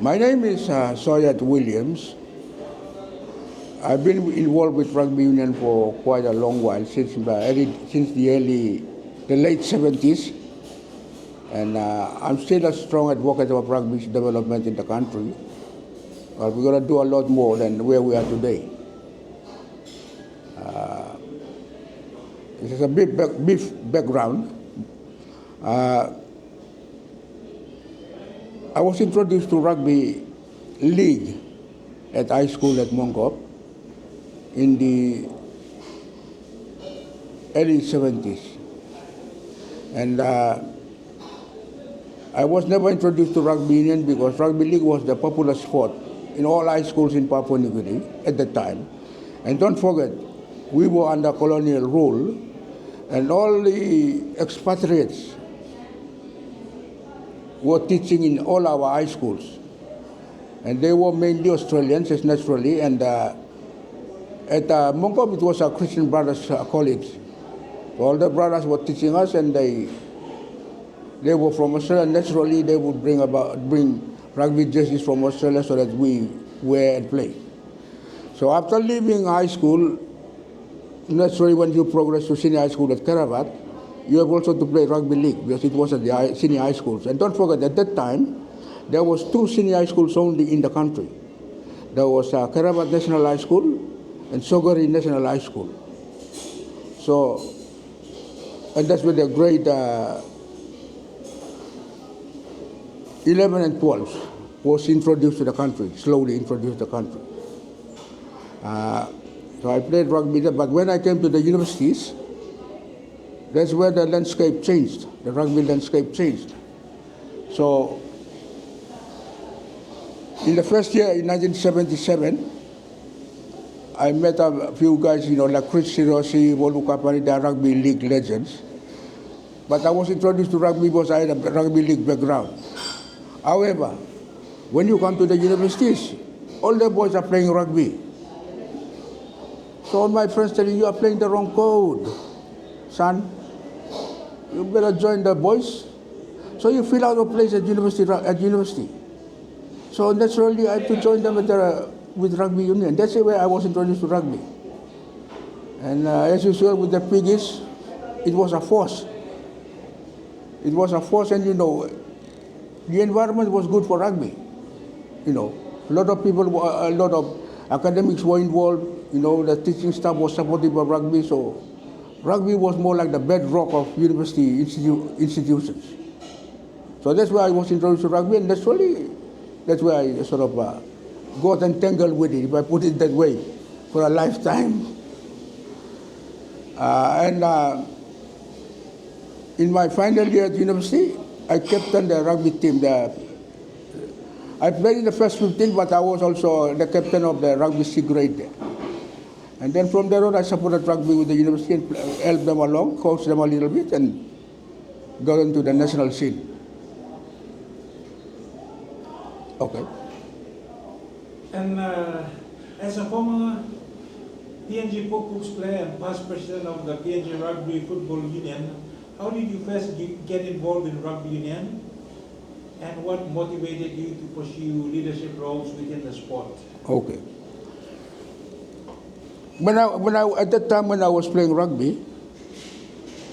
My name is Soiat Williams. I've been involved with Rugby Union for quite a long while, since the late 70s. And I'm still a strong advocate of rugby's development in the country. But we're going to do a lot more than where we are today. This is a brief background. I was introduced to rugby league at high school at Mongop in the early 70s. And I was never introduced to Rugby Union because rugby league was the popular sport in all high schools in Papua New Guinea at the time. And don't forget, we were under colonial rule, and all the expatriates were teaching in all our high schools. And they were mainly Australians, as naturally, and at Mongop it was a Christian Brothers College. All the brothers were teaching us, and they were from Australia. Naturally, they would bring rugby jerseys from Australia so that we wear and play. So after leaving high school, naturally when you progress to senior high school at Karavat, you have also to play rugby league because it was at the senior high schools. And don't forget, at that time, there was 2 senior high schools only in the country. There was Karavat National High School and Sogari National High School. So, and that's where the grade 11 and 12 was introduced to the country, slowly introduced to the country. So I played rugby there, but when I came to the universities, that's where the landscape changed, the rugby landscape changed. So in the first year, in 1977, I met a few guys, like Chris Sirosi, Wolu Kapani, they are rugby league legends. But I was introduced to rugby because I had a rugby league background. However, when you come to the universities, all the boys are playing rugby. So all my friends telling you are playing the wrong code, son. You better join the boys. So you fill out a place at university. So naturally, I had to join them with Rugby Union. That's the way I was introduced to rugby. And as usual with the piggies, it was a force. It was a force, and the environment was good for rugby. A lot of people, a lot of academics were involved. The teaching staff was supportive of rugby, so rugby was more like the bedrock of university institutions. So that's why I was introduced to rugby, and that's where I sort of got entangled with it, if I put it that way, for a lifetime. In my final year at university, I captained the rugby team. I played in the first 15, but I was also the captain of the rugby C grade there. And then from there on, I supported rugby with the university and helped them along, coached them a little bit, and got into the national scene. Okay. And as a former PNG Pokux player and past president of the PNG Rugby Football Union, how did you first get involved in Rugby Union? And what motivated you to pursue leadership roles within the sport? Okay. At that time when I was playing rugby,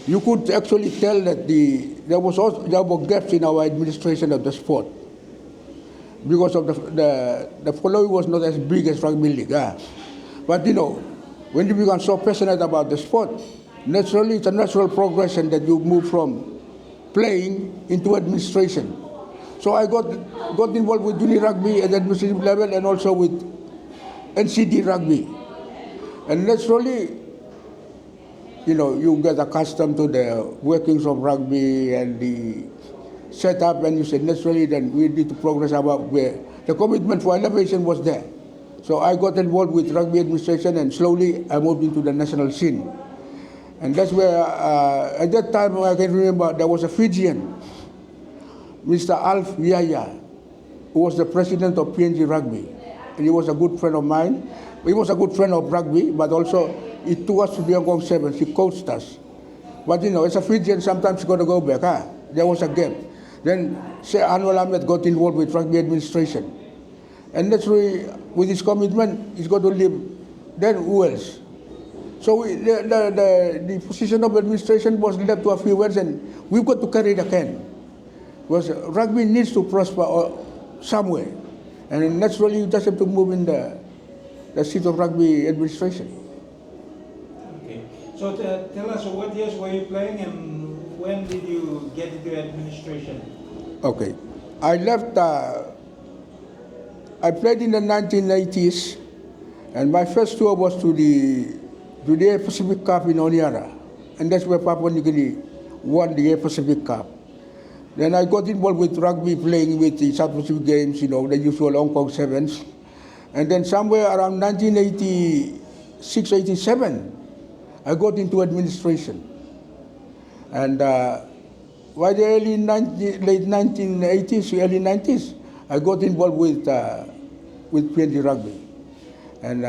you could actually tell that there were gaps in our administration of the sport because of the following was not as big as rugby league. But when you become so passionate about the sport, naturally it's a natural progression that you move from playing into administration. So I got involved with junior rugby at the administrative level and also with NCD rugby. And naturally, you get accustomed to the workings of rugby and the setup, and you said naturally then we need to progress about where the commitment for elevation was there. So I got involved with rugby administration, and slowly I moved into the national scene. And that's where, at that time, I can remember there was a Fijian, Mr. Alf Yaya, who was the president of PNG Rugby. And he was a good friend of mine. He was a good friend of rugby, but also he took us to the Yongkong Sevens. He coached us. But as a Fijian, sometimes you got to go back. There was a gap. Then Sheikh Anwar Ahmed got involved with rugby administration. And naturally, with his commitment, he's got to leave. Then who else? So the position of administration was left to a few words, and we've got to carry the can. Because rugby needs to prosper somewhere. And naturally, you just have to move in the seat of rugby administration. Okay. So tell us, what years were you playing and when did you get into administration? Okay. I left, I played in the 1980s, and my first tour was to the Air Pacific Cup in Honiara, and that's where Papua New Guinea won the Air Pacific Cup. Then I got involved with rugby, playing with the South Pacific Games, the usual Hong Kong Sevens. And then somewhere around 1986, 87, I got into administration. And by the late 1980s, early 90s, I got involved with PNG Rugby. And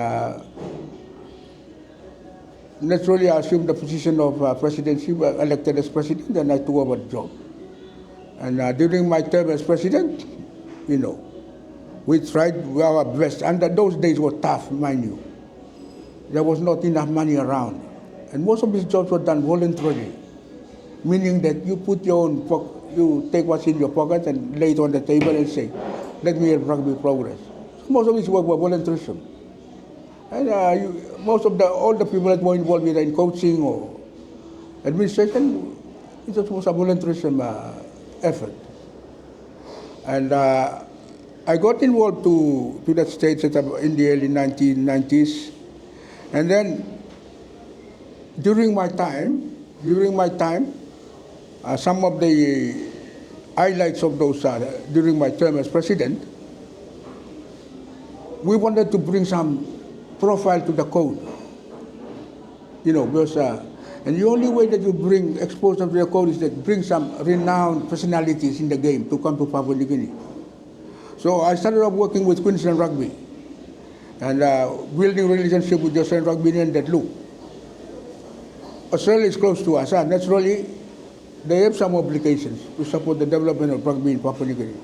naturally, I assumed the position of presidency, elected as president, and I took over the job. And during my term as president, we tried our best. And those days were tough, mind you. There was not enough money around. And most of these jobs were done voluntarily, meaning that you put your own, you take what's in your pocket and lay it on the table and say, let me help rugby progress. So most of these work were voluntarism. And all the people that were involved with in coaching or administration, it was a voluntarism effort. And I got involved to that stage in the early 1990s. And then during my time, some of the highlights of those during my term as president, we wanted to bring some profile to the code, because and the only way that you bring exposure to the code is that bring some renowned personalities in the game to come to Papua New Guinea. So I started off working with Queensland Rugby and building relationship with the Australian Rugby Union that look, Australia is close to us. Naturally, they have some obligations to support the development of rugby in Papua New Guinea.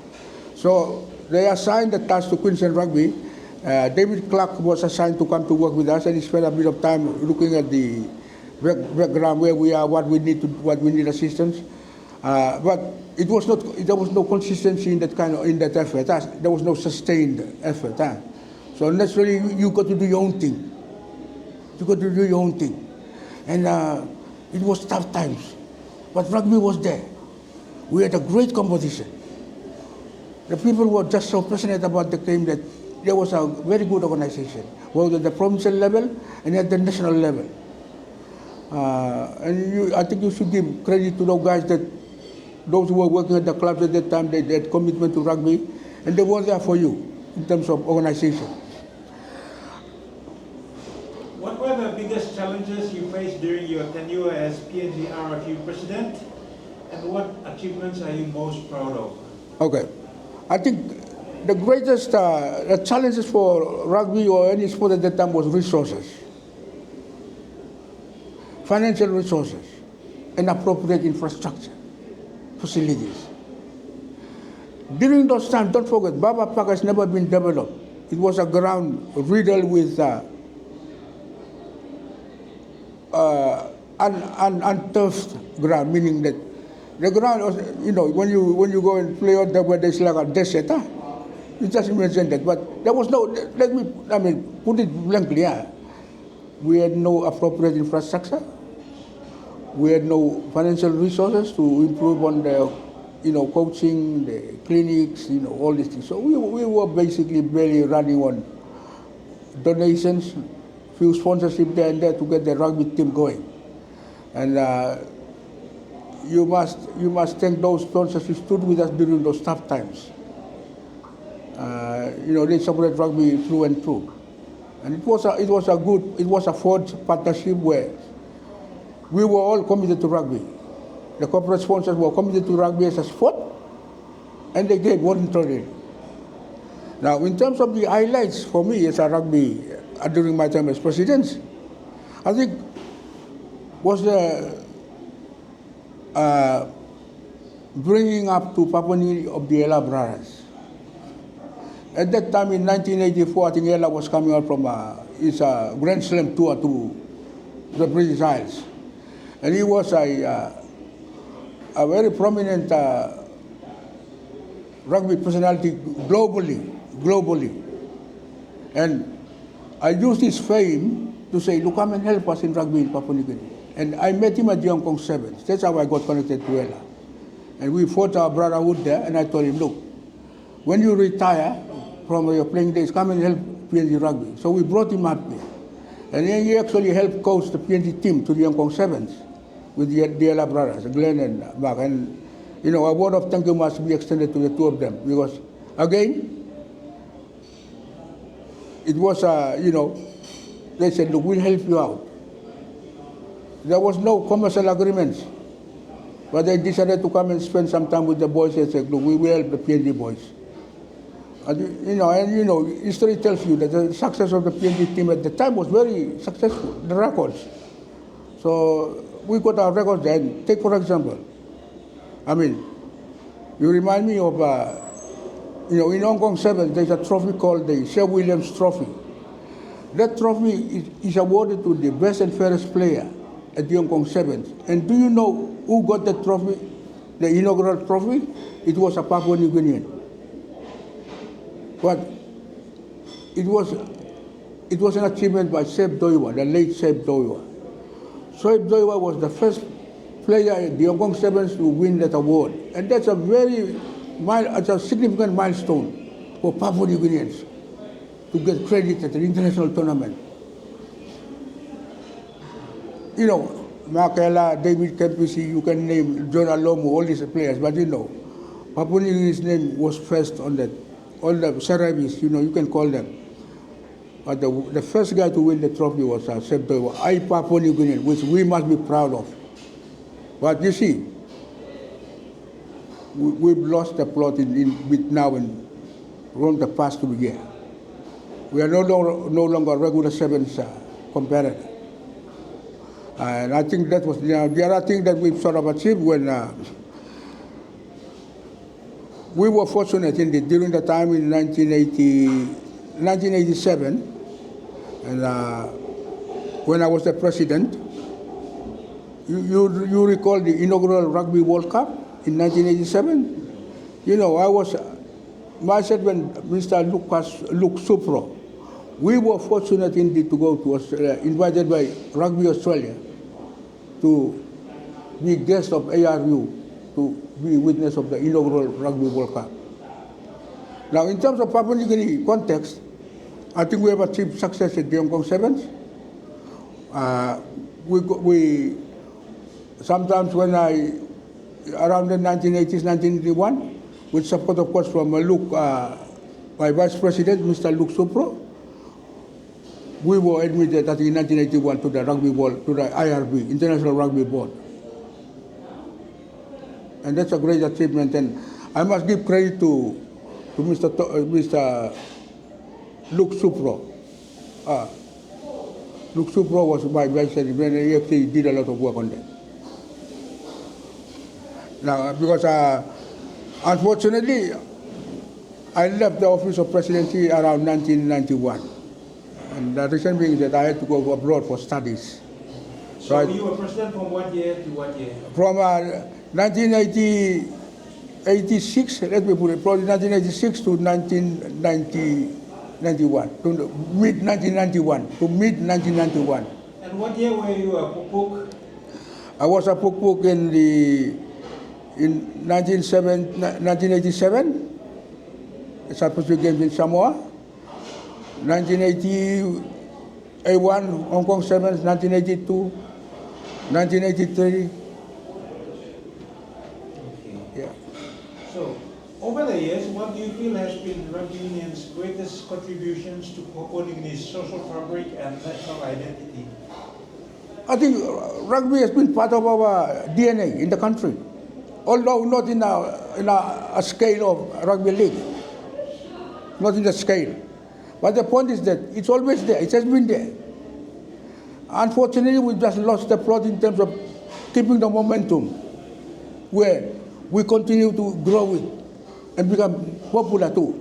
So they assigned the task to Queensland Rugby. David Clark was assigned to come to work with us, and he spent a bit of time looking at the background where we are, what we need assistance. But there was no consistency in that effort. There was no sustained effort. So naturally, you got to do your own thing. And it was tough times, but rugby was there. We had a great competition. The people were just so passionate about the game that there was a very good organization, both at the provincial level and at the national level. I think you should give credit to those guys, those who were working at the clubs at that time. They had commitment to rugby, and they were there for you in terms of organization. What were the biggest challenges you faced during your tenure as PNGRFU president, and what achievements are you most proud of? Okay, I think the greatest the challenges for rugby or any sport at that time was resources, financial resources, and appropriate infrastructure, facilities. During those times, don't forget, Baba Park has never been developed. It was a ground riddled with unturfed ground, meaning that the ground was, when you go and play on the where it's like a desert, you just imagine that. But there was no, put it blankly, we had no appropriate infrastructure. We had no financial resources to improve on the, coaching, the clinics, all these things. So we were basically barely running on donations, few sponsorship there and there to get the rugby team going. And you must thank those sponsors who stood with us during those tough times. They supported rugby through and through. And it was a forged partnership where we were all committed to rugby. The corporate sponsors were committed to rugby as a sport, and they gave voluntarily. Now, in terms of the highlights for me as a rugby during my time as president, I think was bringing up to Papua New Guinea of the Ella brothers. At that time in 1984, I think Ella was coming out from his Grand Slam tour to the British Isles. And he was a very prominent rugby personality globally. And I used his fame to say, look, come and help us in rugby in Papua New Guinea. And I met him at the Hong Kong Sevens. That's how I got connected to Ella. And we fought our brotherhood there, and I told him, look, when you retire from your playing days, come and help PNG rugby. So we brought him up there. And then he actually helped coach the PNG team to the Hong Kong Sevens with the Ella brothers, Glen and Mark. And, a word of thank you must be extended to the two of them because, again, it was, they said, look, we'll help you out. There was no commercial agreements, but they decided to come and spend some time with the boys and said, look, we will help the PNG boys. And, history tells you that the success of the PNG team at the time was very successful, the records. So we got our records there. Take, for example, you remind me of, in Hong Kong 7, there's a trophy called the Soiat Williams Trophy. That trophy is awarded to the best and fairest player at the Hong Kong Sevens. And do you know who got that trophy, the inaugural trophy? It was a Papua New Guinean. But it was an achievement by Sab Doiwa, the late Sab Doiwa. Sab Doiwa was the first player at the Hong Kong Sevens to win that award. And that's a significant milestone for Papua New Guineans to get credit at an international tournament. Mark Ella, David Kempisi, you can name John Alomu, all these players, but Papua New Guinea's name was first on that. All the Sarabis, you can call them. But the first guy to win the trophy was Sab Doiwa, Papua New Guinean, which we must be proud of. But you see, we've lost the plot now and from the past 2 years. We are no longer regular sevens competitor. And I think that was the other thing that we've sort of achieved when we were fortunate during the time in 1987, and when I was the president, you recall the inaugural Rugby World Cup in 1987? Myself and Mr. Luke Supro, we were fortunate indeed to go to Australia, invited by Rugby Australia to be guest of ARU, to be witness of the inaugural Rugby World Cup. Now, in terms of Papua New Guinea context, I think we have achieved success at the Hong Kong Sevens. We sometimes around the 1980s, 1981, with support, of course, from my Vice President, Mr. Luke Supro, we were admitted, I think, in 1981 to the Rugby World, to the IRB, International Rugby Board. And that's a great achievement. And I must give credit to Mr. Luke Supro. Luke Supro was my vice president, and he actually did a lot of work on that. Now, because unfortunately, I left the office of presidency around 1991. And the reason being that I had to go abroad for studies. So you were president from what year to what year? From 1986, let me put it, from 1986 to 1991, to mid-1991. And what year were you a Pukpuk? I was a Pukpuk in 1987, the South Pacific Games in Samoa. 1981, Hong Kong Sevens, 1982, 1983. Okay. Yeah. So, over the years, what do you feel has been Rugby Union's greatest contributions to Papua New Guinea's social fabric and national identity? I think rugby has been part of our DNA in the country, although not in a scale of rugby league, not in the scale. But the point is that it's always there. It has been there. Unfortunately, we just lost the plot in terms of keeping the momentum, where we continue to grow it and become popular too.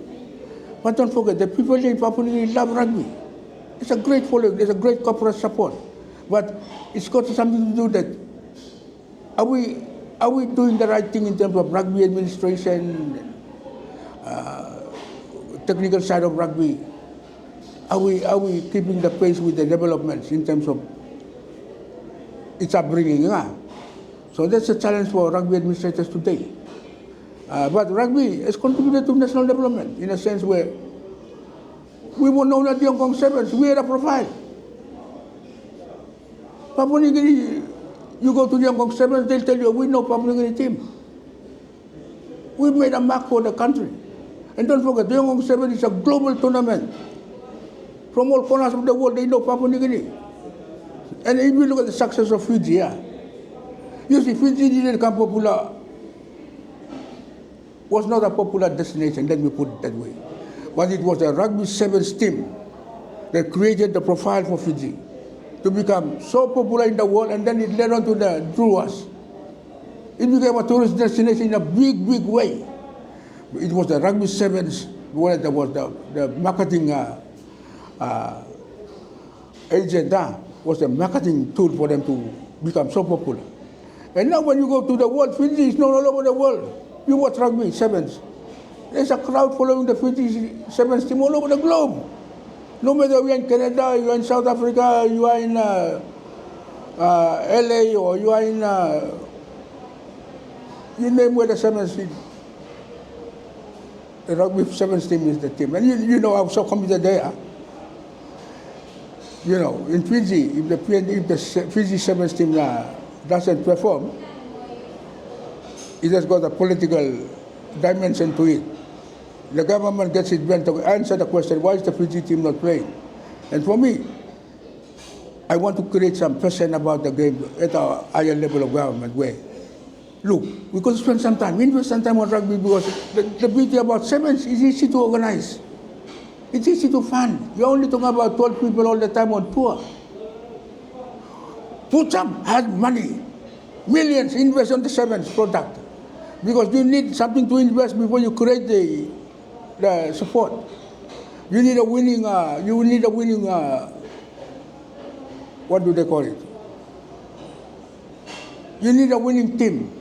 But don't forget, the people in Papua New Guinea love rugby. It's a great following, there's a great corporate support. But it's got something to do that, are we doing the right thing in terms of rugby administration, technical side of rugby? Are we keeping the pace with the developments in terms of its upbringing? So that's a challenge for rugby administrators today. But rugby has contributed to national development in a sense where we were known as the Hong Kong Sevens. We had a profile. Papua New Guinea, you go to the Hong Kong Sevens, they'll tell you, we know Papua New Guinea team. We made a mark for the country. And don't forget, the Hong Kong Sevens is a global tournament. From all corners of the world, they know Papua New Guinea. And if you look at the success of Fiji, you see, Fiji didn't become popular, was not a popular destination, let me put it that way. But it was a rugby sevens team that created the profile for Fiji to become so popular in the world, and then it led on to drew us. It became a tourist destination in a big, big way. It was the rugby sevens where there was the marketing agent, was the marketing tool for them to become so popular. And now when you go to the world, Fiji is known all over the world. You watch rugby sevens. There's a crowd following the Fiji sevens team all over the globe. No matter you're in Canada, you're in South Africa, you are in LA, or you are in, you name where the sevens team. The rugby sevens team is the team. And you know how so committed they are. You know, in Fiji, if the Fiji sevens team doesn't perform, it has got a political dimension to it. The government gets it bent to answer the question, why is the Fiji team not playing? And for me, I want to create some passion about the game at a higher level of government where, look, we could spend some time, invest some time on rugby because the beauty about sevens is easy to organize. It's easy to fund. You're only talking about 12 people all the time on tour. Put some hard money, millions, invest on the sevens product. Because you need something to invest before you create the support. You need a winning, what do they call it? You need a winning team.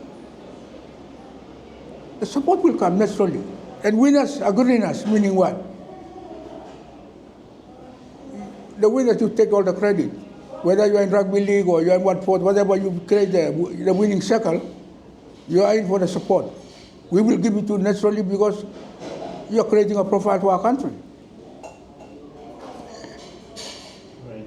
The support will come naturally. And winners are good winners, meaning what? The winners, you take all the credit. Whether you're in rugby league or you're in 1/4, whatever you create the winning circle, you are in for the support. We will give it to you naturally because you're creating a profile for our country. Right.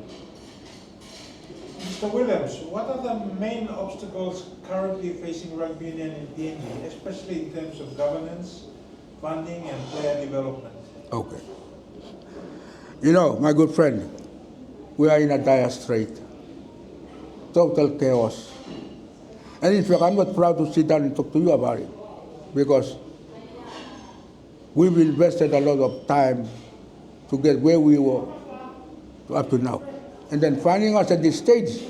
Mr. Williams, what are the main obstacles currently facing Rugby Union in PNG, especially in terms of governance, funding, and player development? Okay. You know, my good friend, we are in a dire strait. Total chaos. And in fact, I'm not proud to sit down and talk to you about it because we've invested a lot of time to get where we were up to now. And then finding us at this stage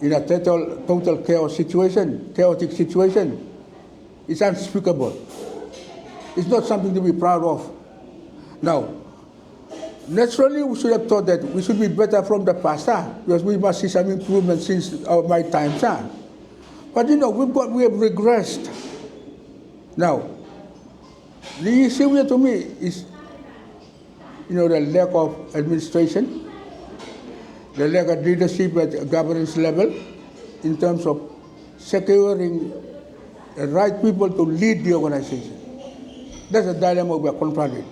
in a total chaotic situation, is unspeakable. It's not something to be proud of. Now, naturally, we should have thought that we should be better from the past, because we must see some improvement since my time. But you know, we have regressed. Now, the issue here to me is, you know, the lack of administration, the lack of leadership at governance level in terms of securing the right people to lead the organization. That's a dilemma we are confronted.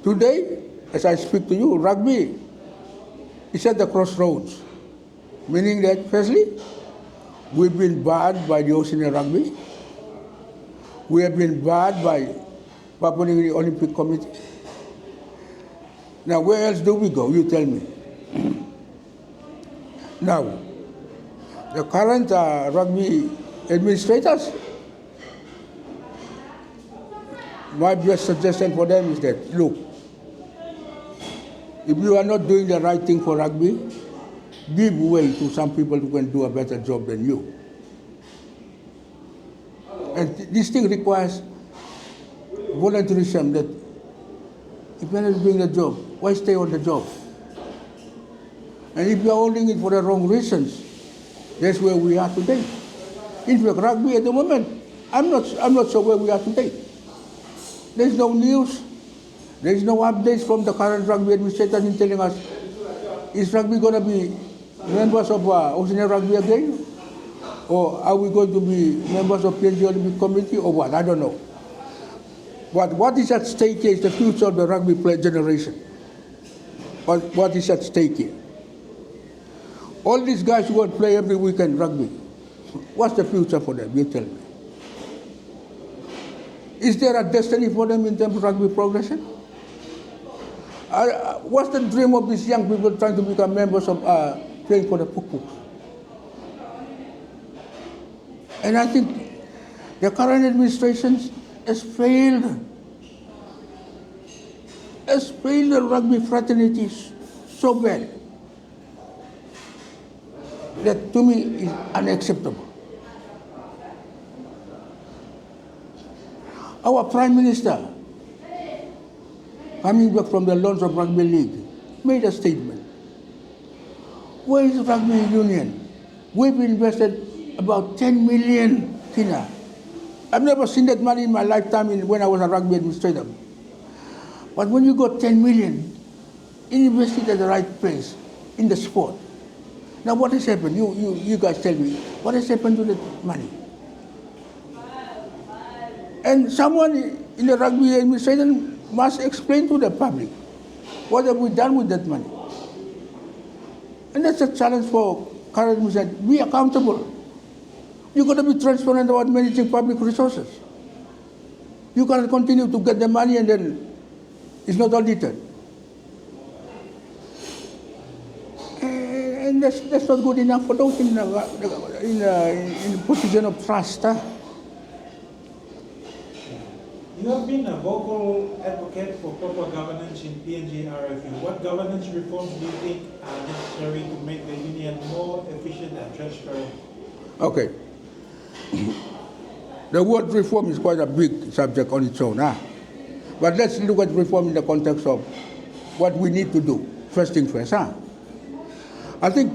Today, as I speak to you, rugby is at the crossroads, meaning that, firstly, we've been barred by the Oceania Rugby. We have been barred by Papua New Guinea Olympic Committee. Now, where else do we go? You tell me. Now, the current rugby administrators, my best suggestion for them is that, look, if you are not doing the right thing for rugby, give way to some people who can do a better job than you. And this thing requires volunteerism, that if you're not doing the job, why stay on the job? And if you're holding it for the wrong reasons, that's where we are today. In fact, rugby at the moment, I'm not sure where we are today. There's no news, there's no updates from the current rugby administrators in telling us, is rugby going to be members of Oceania Rugby again? Or are we going to be members of PNG Olympic Committee or what? I don't know. But what is at stake here is the future of the rugby player generation. What is at stake here? All these guys who want to play every weekend rugby, what's the future for them? You tell me. Is there a destiny for them in terms of rugby progression? What's the dream of these young people trying to become members of playing for the Pukuks? And I think the current administration has failed the rugby fraternities so bad that to me is unacceptable. Our Prime Minister, coming back from the launch of Rugby League, made a statement. Where is Rugby Union? We've invested about 10 million kina. I've never seen that money in my lifetime when I was a rugby administrator. But when you got 10 million, invested at the right place in the sport. Now what has happened? You guys tell me, what has happened to that money? And someone in the rugby administration must explain to the public, what have we done with that money? And that's a challenge for current administration. Be accountable. You've got to be transparent about managing public resources. You cannot continue to get the money and then it's not audited. And that's not good enough for those in position of trust. You have been a vocal advocate for proper governance in PNGRFU. What governance reforms do you think are necessary to make the union more efficient and transparent? Okay. The word reform is quite a big subject on its own. But let's look at reform in the context of what we need to do. First thing first. I think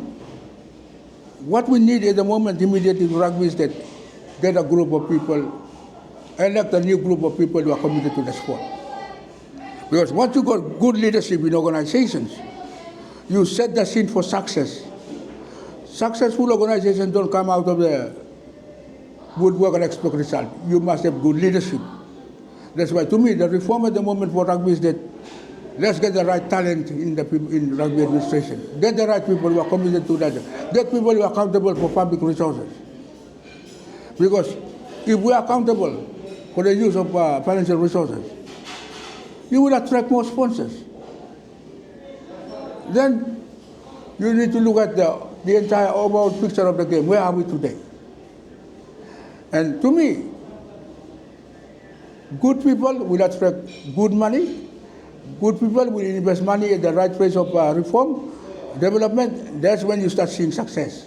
what we need at the moment immediately in rugby is that get a group of people, elect a new group of people who are committed to the sport. Because once you got good leadership in organizations, you set the scene for success. Successful organizations don't come out of the woodwork and expect result. You must have good leadership. That's why, to me, the reform at the moment for rugby is that let's get the right talent in rugby administration. Get the right people who are committed to that. Get people who are accountable for public resources. Because if we are accountable for the use of financial resources, you will attract more sponsors. Then you need to look at the entire overall picture of the game. Where are we today? And to me, good people will attract good money. Good people will invest money at the right place of reform, development. That's when you start seeing success.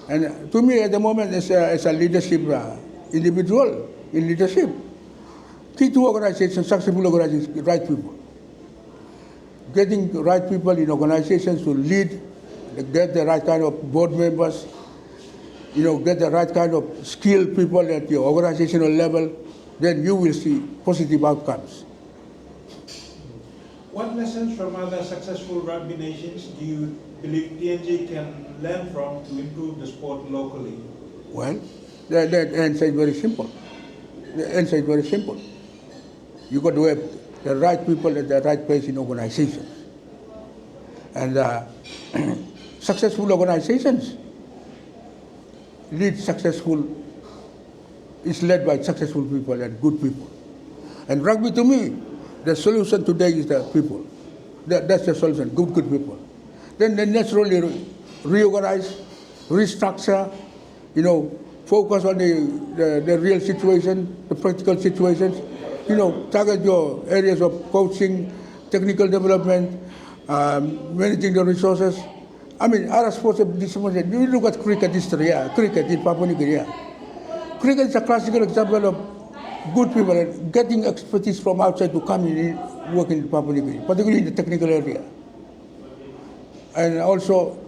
And to me, at the moment, as a leadership individual in leadership, key to organizations, successful organizations, right people. Getting the right people in organizations to lead, get the right kind of board members, get the right kind of skilled people at your organizational level, then you will see positive outcomes. What lessons from other successful rugby nations do you believe PNG can learn from to improve the sport locally? Well, the answer is very simple. The answer is very simple. You got to have the right people at the right place in organizations. And successful organizations is led by successful people and good people. And rugby, to me, the solution today is the people. That's the solution, good people. Then they naturally reorganize, restructure, focus on the real situation, the practical situations, target your areas of coaching, technical development, managing the resources. I mean, other sports have this. You look at cricket history, cricket in Papua New Guinea. cricket is a classical example of good people and getting expertise from outside to come in and work in Papua New Guinea, particularly in the technical area. And also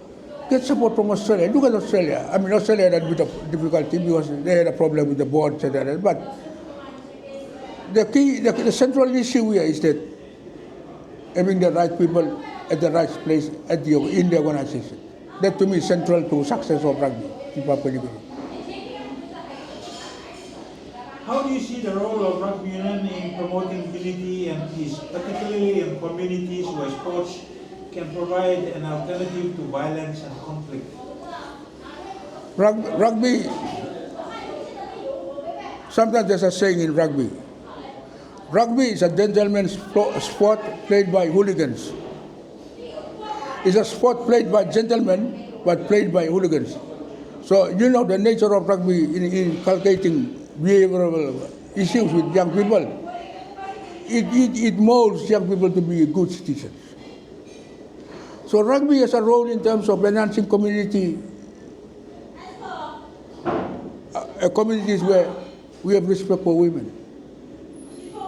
get support from Australia. Look at Australia. I mean, Australia had a bit of difficulty because they had a problem with the board, etc. But the central issue here is that having the right people at the right place in the organization. That to me is central to success of rugby in Papua New Guinea. How do you see the role of Rugby Union in promoting unity and peace, particularly in communities where sports can provide an alternative to violence and conflict? Rugby, sometimes there's a saying in rugby, rugby is a gentleman's sport played by hooligans. It's a sport played by gentlemen, but played by hooligans. So you know the nature of rugby in inculcating behavioral issues with young people. It molds young people to be good citizens. So rugby has a role in terms of enhancing communities where we have respect for women.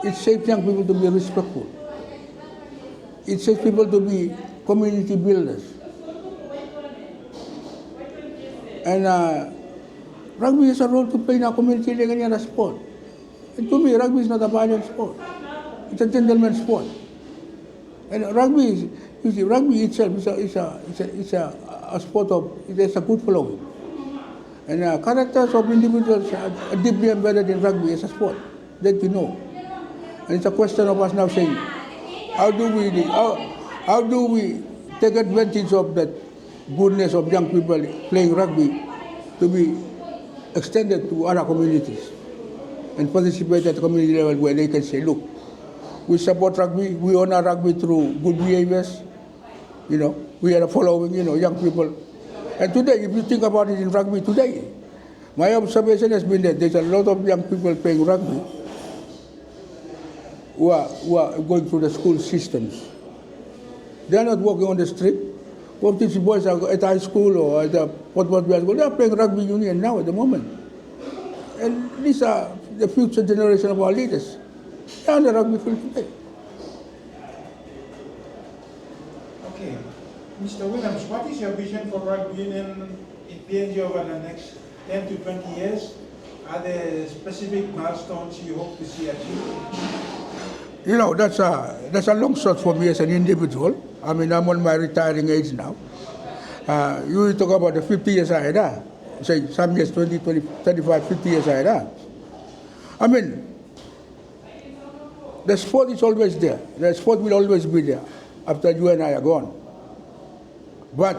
It shapes young people to be respectful. It shapes people to be community builders. And rugby has a role to play in our community like any other sport. And to me, rugby is not a violent sport. It's a gentleman's sport. And rugby itself is a sport of, it has a good following. And characters of individuals are deeply embedded in rugby as a sport, that you know. And it's a question of us now saying, how do we take advantage of that goodness of young people playing rugby to be extended to other communities and participate at the community level where they can say, look, we support rugby, we honor rugby through good behaviors, you know, we are following, you know, young people. And today, if you think about it in rugby today, my observation has been that there's a lot of young people playing rugby who are going through the school systems. They are not walking on the street. What these boys are at high school or at the Papua New School, they are playing Rugby Union now at the moment. And these are the future generation of our leaders. They are on the rugby field today. Okay. Mr. Williams, what is your vision for Rugby Union in PNG over the next 10 to 20 years? Are there specific milestones you hope to see achieved? You know, that's a long shot for me as an individual. I mean, I'm on my retiring age now. You talk about the 50 years ahead, say some years, 20, 35, 50 years ahead. I mean, the sport is always there. The sport will always be there after you and I are gone. But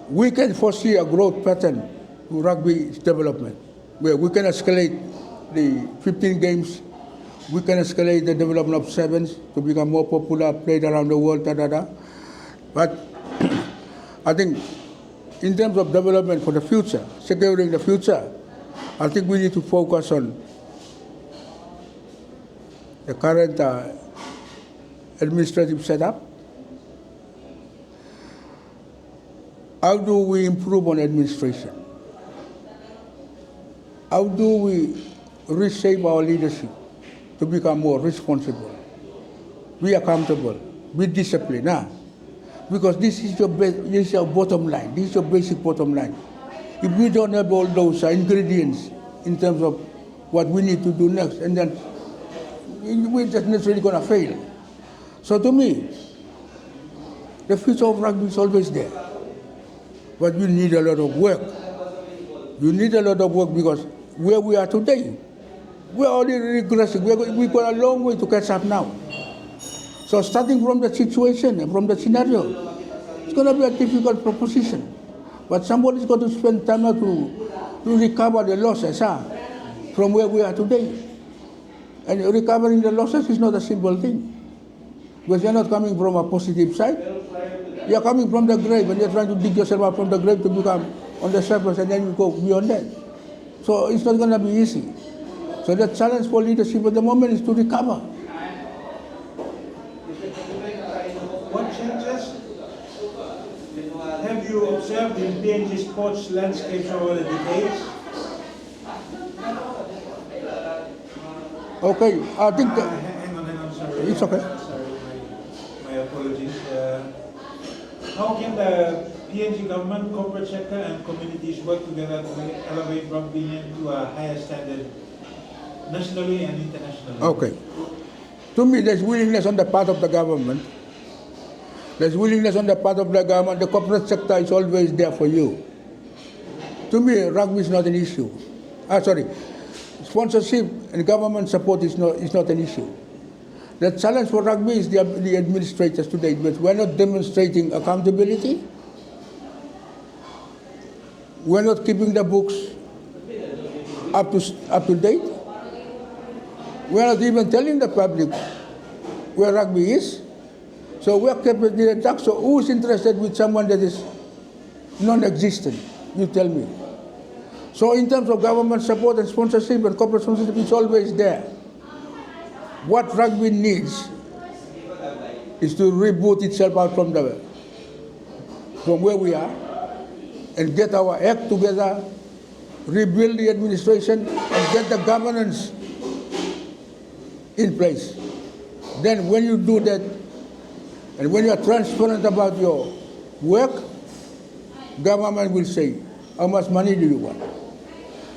we can foresee a growth pattern to rugby's development, where we can escalate the 15 games. We can escalate the development of sevens to become more popular, played around the world, But I think in terms of development for the future, securing the future, I think we need to focus on the current administrative setup. How do we improve on administration? How do we reshape our leadership to become more responsible, be accountable, be disciplined? Because this is your bottom line. This is your basic bottom line. If we don't have all those ingredients in terms of what we need to do next, and then we're just necessarily going to fail. So to me, the future of rugby is always there. But you need a lot of work. You need a lot of work because where we are today, we're already regressing. We've got a long way to catch up now. So starting from the situation and from the scenario, it's going to be a difficult proposition. But somebody's got to spend time now to recover the losses from where we are today. And recovering the losses is not a simple thing. Because you're not coming from a positive side. You're coming from the grave and you're trying to dig yourself up from the grave to become on the surface and then you go beyond that. So it's not going to be easy. So the challenge for leadership at the moment is to recover. What changes have you observed in PNG sports landscapes over the decades? Okay, I think Hang on, sorry. It's okay. Sorry, my apologies. How can the PNG government, corporate sector, and communities work together to elevate rugby union to a higher standard nationally and internationally? okay. To me, there's willingness on the part of the government. There's willingness on the part of the government. The corporate sector is always there for you. To me, rugby is not an issue. Sponsorship and government support is not an issue. The challenge for rugby is the administrators today. But we're not demonstrating accountability. We're not keeping the books up to date. We're not even telling the public where rugby is. So we're kept in the dark. So who's interested with someone that is non-existent? You tell me. So in terms of government support and sponsorship and corporate sponsorship, it's always there. What rugby needs is to reboot itself out from where we are and get our act together, rebuild the administration, and get the governance in place. Then when you do that, and when you are transparent about your work, government will say, how much money do you want?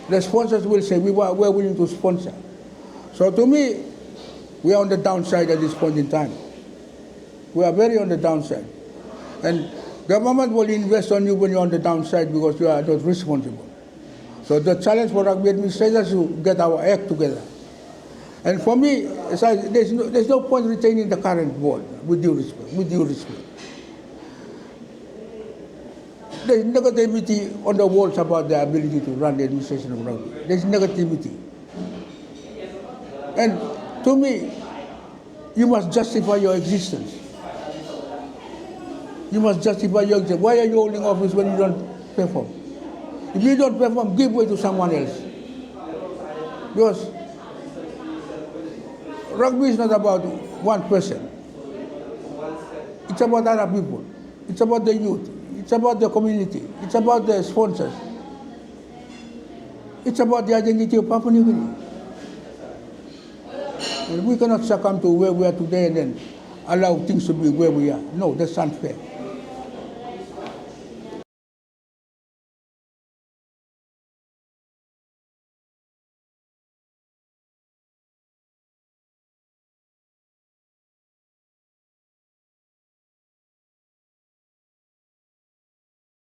The sponsors will say, we're willing to sponsor. So to me, we are on the downside at this point in time. We are very on the downside. And government will invest on you when you're on the downside because you are not responsible. So the challenge for rugby administrators is to get our act together. And for me, there's no point retaining the current board, with due respect. There's negativity on the walls about the ability to run the administration of rugby. There's negativity. And to me, you must justify your existence. You must justify your existence. Why are you holding office when you don't perform? If you don't perform, give way to someone else. Because rugby is not about one person. It's about other people. It's about the youth. It's about the community. It's about the sponsors. It's about the identity of Papua New Guinea. And we cannot succumb to where we are today and then allow things to be where we are. No, that's unfair.